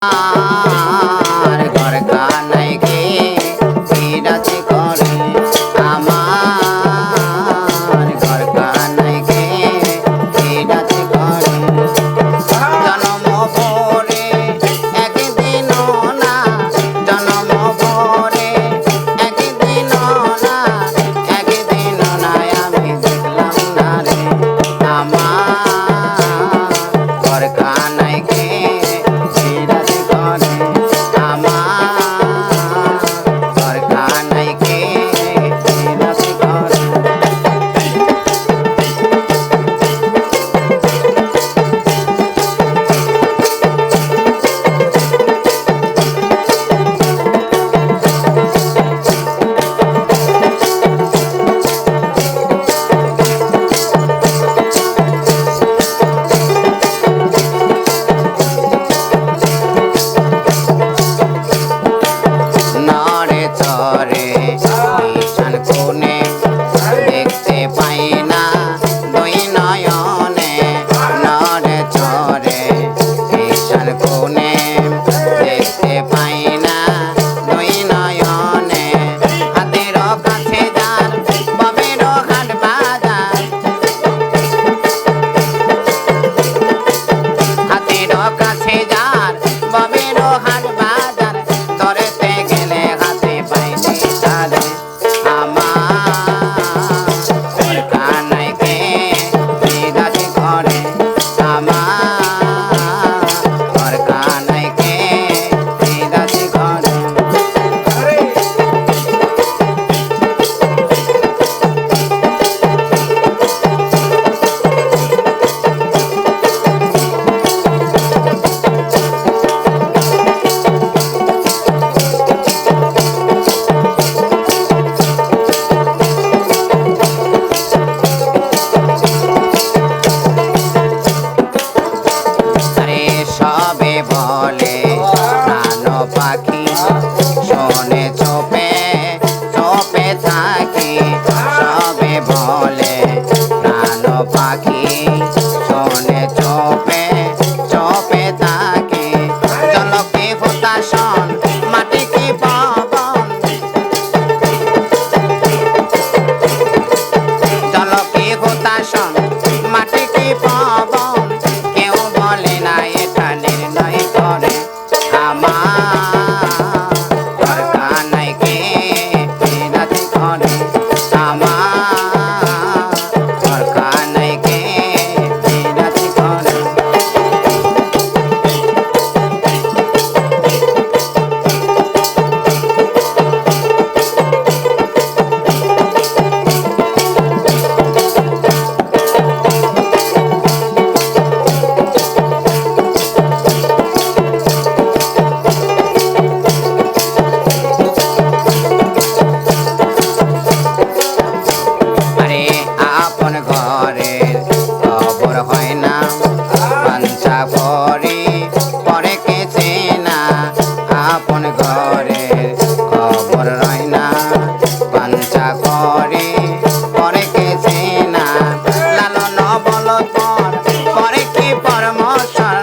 আমার ঘর কানাই গে বিরাজ করে আমার ঘর কানাই গে বিরাজ করে জনম ভরে একদিন না জনম ভরে একদিন না একদিন না আমি দেখলাম না রে আমার ঘর কানাই গে পাখি শোনে চোপে চোপে থাকি সবে বলে প্রাণ পাখি শোনে চোপে চোপে থাকি জলকে হুতাশন মাটি কি পবন জলকে হুতাশন মাটি কি পবন কেউ বলে না এটা নির্ণয় করে ঘরের খবর হয় না পাঞ্চা ভরি পরে কেছে না আপন ঘরের খবর হয় না পাঞ্চা ভরি পরে কেছে না লালন বল পর পরে কি পরমশর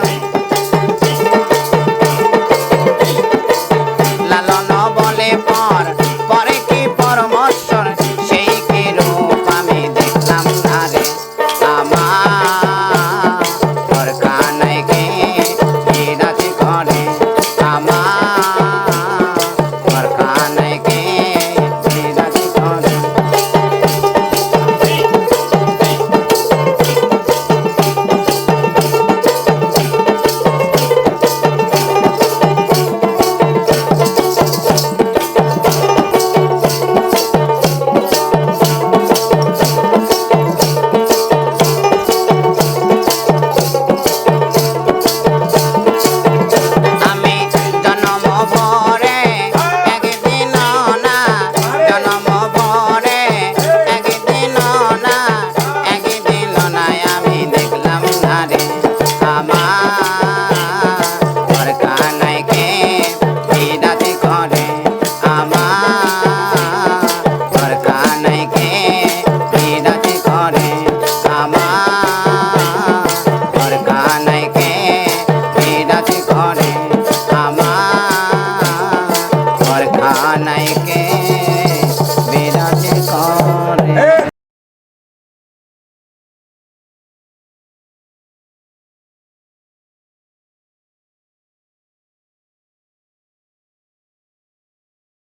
লালন বলে পর পরে কি পরমশর সেই কি রূপ আমি দেখলাম না রে আমার ঘর কানাই গে বিরাজ করে আমার